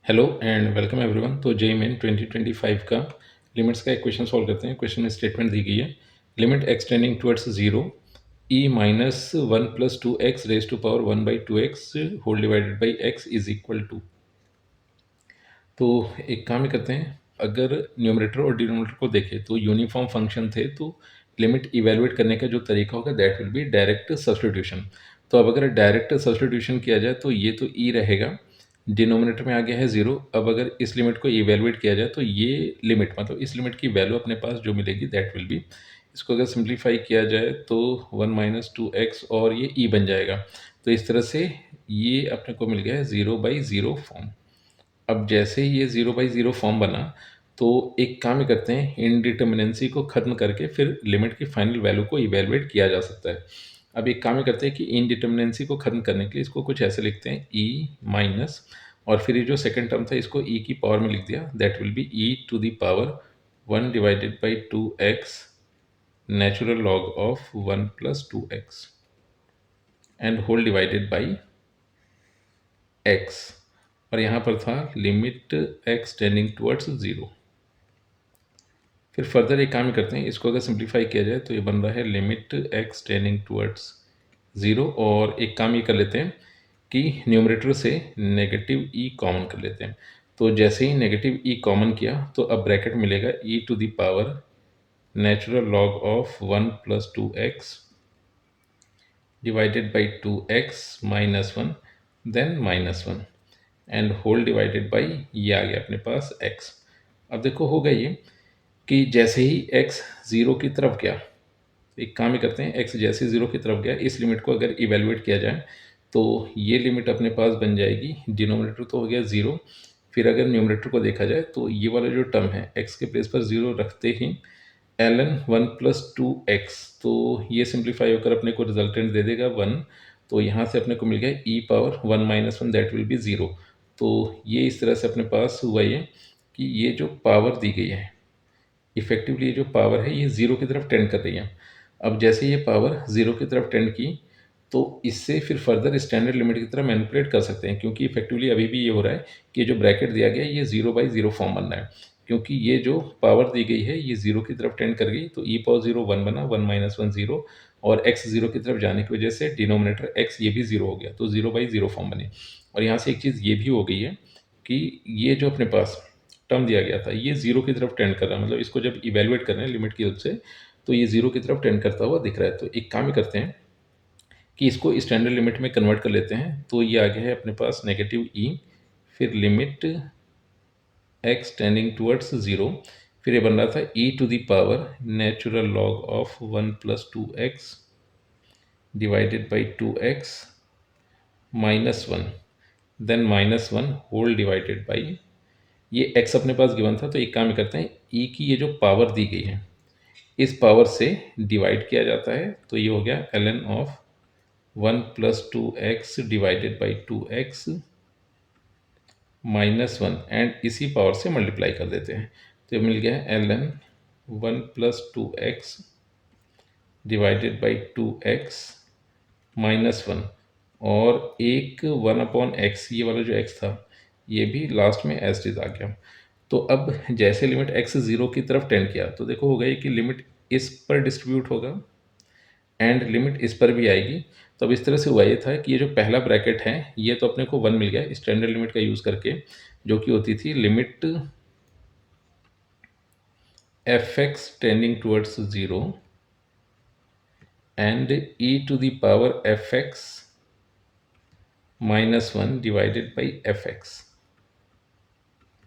Hello and welcome everyone. तो JEE main 2025 का limits का एक क्वेश्चन सॉल्व करते हैं। क्वेश्चन में स्टेटमेंट दी गई है, limit extending towards zero e minus one plus two x raise to power one by two x whole divided by x is equal to. तो एक काम ही करते हैं, अगर न्यूमरेटर और डिनोमिनेटर को देखें तो यूनिफॉर्म फंक्शन थे, तो लिमिट इवेलुएट करने का जो तरीका होगा that will B direct substitution. तो अब अगर डायरेक्ट सब्सटीट्यूशन किया जाए तो ये तो ई रहेगा, डिनोमिनेटर में आ गया है ज़ीरो। अब अगर इस लिमिट को इवेलुएट किया जाए तो ये लिमिट मतलब इस लिमिट की वैल्यू अपने पास जो मिलेगी दैट विल बी, इसको अगर सिंप्लीफाई किया जाए तो वन माइनस टू एक्स और ये ई बन जाएगा। तो इस तरह से ये अपने को मिल गया है ज़ीरो बाई ज़ीरो फॉर्म। अब जैसे ही ये ज़ीरो बाई ज़ीरो फॉर्म बना तो एक काम ही करते हैं, इनडिटर्मिनेंसी को ख़त्म करके फिर लिमिट की फाइनल वैल्यू को इवेलुएट किया जा सकता है। अब एक काम ही करते हैं कि इनडिटर्मिनेंसी को ख़त्म करने के लिए इसको कुछ ऐसे लिखते हैं ई माइनस, और फिर ये जो सेकंड टर्म था इसको ई की पावर में लिख दिया, that will be e to the power one divided by two x natural log of one plus two x and whole divided by x, और यहाँ पर था limit x tending towards zero. फिर फर्दर एक काम ही करते हैं, इसको अगर सिंप्लीफाई किया जाए तो ये बन रहा है limit x tending towards zero, और एक काम ये कर लेते हैं कि न्यूमरेटर से नेगेटिव ई कॉमन कर लेते हैं। तो जैसे ही नेगेटिव ई कॉमन किया तो अब ब्रैकेट मिलेगा e to the power natural log of one plus two x divided by two x minus one then minus one and whole divided by ये आ गया अपने पास x। अब देखो होगा ये कि जैसे ही x ज़ीरो की तरफ गया, एक काम ही करते हैं, x जैसे ज़ीरो की तरफ गया इस लिमिट को अगर इवेलुएट किया जाए तो ये लिमिट अपने पास बन जाएगी, डिनोमिनेटर तो हो गया ज़ीरो, फिर अगर न्यूमरेटर को देखा जाए तो ये वाला जो टर्म है x के प्लेस पर ज़ीरो रखते ही ln one plus two x, तो ये सिंप्लीफाई होकर अपने को रिजल्टेंट दे देगा वन। तो यहाँ से अपने को मिल गया e power one minus one that will be zero. तो ये इस तरह से अपने पास हुआ ये कि ये जो पावर दी गई है इफेक्टिवली, ये जो पावर है ये ज़ीरो की तरफ टेंड कर रही है। अब जैसे ये पावर ज़ीरो की तरफ टेंड की तो इससे फिर फर्दर स्टैंडर्ड लिमिट की तरह मैनिपुलेट कर सकते हैं, क्योंकि इफेक्टिवली अभी भी ये हो रहा है कि जो ब्रैकेट दिया गया है ये ज़ीरो बाई ज़ीरो फॉर्म बन रहा है, क्योंकि ये जो पावर दी गई है ये ज़ीरो की तरफ टेंड कर गई, तो ई पावर ज़ीरो वन बना, वन माइनस वन ज़ीरो, और एक्स ज़ीरो की तरफ जाने की वजह से डिनोमिनेटर एक्स ये भी ज़ीरो हो गया, तो ज़ीरो बाई ज़ीरो फॉर्म बने। और यहाँ से एक चीज़ ये भी हो गई है कि ये जो अपने पास टर्म दिया गया था ये ज़ीरो की तरफ टेंड कर रहा है, मतलब इसको जब इवेलुएट कर रहे हैं लिमिट की हेल्प से तो ये ज़ीरो की तरफ टेंड करता हुआ दिख रहा है। तो एक काम ही करते हैं कि इसको स्टैंडर्ड लिमिट में कन्वर्ट कर लेते हैं, तो ये आ गया है अपने पास नेगेटिव ई, फिर limit x tending towards zero, फिर ये बन रहा था e to the power natural log of one plus two x divided by two x minus one then minus one whole divided by, ये x अपने पास given था, तो एक काम करते हैं e की ये जो पावर दी गई है इस पावर से डिवाइड किया जाता है, तो ये हो गया ln of one plus two x divided by two x minus one, and इसी पावर से मल्टीप्लाई कर देते हैं, तो ये मिल गया है ln one plus two x divided by two x minus one, और एक वन अपॉन एक्स, ये वाला जो एक्स था ये भी लास्ट में एज इट इज आ गया। तो अब जैसे लिमिट एक्स ज़ीरो की तरफ टेंड किया तो देखो होगा ये कि लिमिट इस पर डिस्ट्रीब्यूट होगा एंड लिमिट इस पर भी आएगी। तो अब इस तरह से हुआ ये था कि ये जो पहला ब्रैकेट है ये तो अपने को वन मिल गया स्टैंडर्ड लिमिट का यूज़ करके, जो कि होती थी limit f x tending towards zero and e to the power f x minus one divided by f x,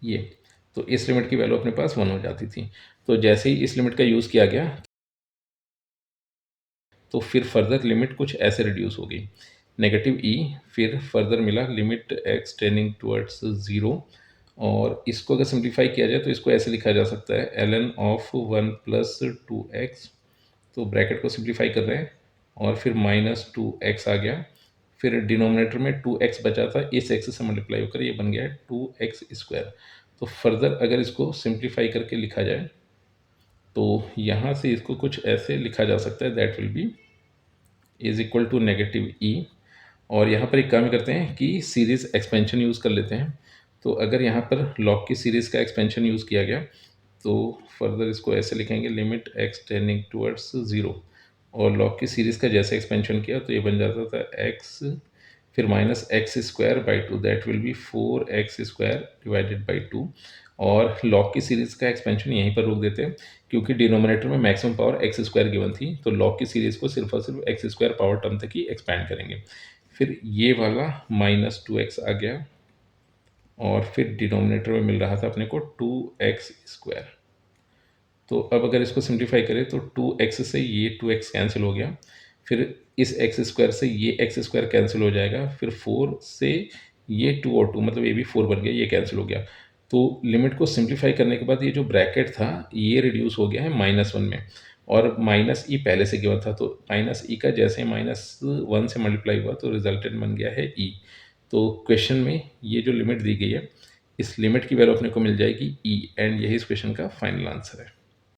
ये तो इस लिमिट की वैल्यू अपने पास वन हो जाती थी। तो जैसे ही इस लिमिट का यूज़ किया गया तो फिर फर्दर लिमिट कुछ ऐसे रिड्यूस हो गई, नेगेटिव ई, फिर फर्दर मिला limit x tending towards zero, और इसको अगर सिंप्लीफाई किया जाए तो इसको ऐसे लिखा जा सकता है ln of one plus two x, तो ब्रैकेट को सिंप्लीफाई कर रहे हैं और फिर माइनस टू एक्स आ गया, फिर डिनोमिनेटर में टू एक्स बचा था, इस एक्स से मल्टीप्लाई होकर ये बन गया है टू एक्स स्क्वायर। तो फर्दर अगर इसको सिंप्लीफाई करके लिखा जाए तो यहाँ से इसको कुछ ऐसे लिखा जा सकता है, that will be is equal to negative e, और यहाँ पर एक काम करते हैं कि सीरीज़ एक्सपेंशन यूज़ कर लेते हैं। तो अगर यहाँ पर लॉग की सीरीज़ का एक्सपेंशन यूज़ किया गया तो फर्दर इसको ऐसे लिखेंगे लिमिट एक्स टेंडिंग टुवर्ड्स 0 और लॉग की सीरीज़ का जैसे एक्सपेंशन किया तो ये बन जाता था एक्स फिर minus x square by two that will B 4x² divided by 2 और लॉग की सीरीज़ का एक्सपेंशन यहीं पर रोक देते हैं क्योंकि डिनोमिनेटर में maximum power x square given थी तो लॉग की सीरीज़ को सिर्फ और सिर्फ एक्स स्क्वायर पावर टर्म तक ही एक्सपैंड करेंगे। फिर ये वाला -2x आ गया और फिर डिनोमिनेटर में मिल रहा था अपने को 2x²। तो अब अगर इसको सिंप्लीफाई करें तो 2x से ये 2x कैंसिल हो गया, फिर इस एक्स स्क्वायर से ये एक्स स्क्वायर कैंसिल हो जाएगा, फिर 4 से ये 2 और 2 मतलब ये भी 4 बन गया, ये कैंसिल हो गया। तो लिमिट को सिंप्लीफाई करने के बाद ये जो ब्रैकेट था ये रिड्यूस हो गया है -1 में और माइनस ई पहले से गिवन था तो माइनस ई का जैसे ही -1 से मल्टीप्लाई हुआ तो रिजल्टेंट बन गया है ई। तो क्वेश्चन में ये जो लिमिट दी गई है इस लिमिट की वैल्यू अपने को मिल जाएगी ई एंड यही इस क्वेश्चन का फाइनल आंसर है।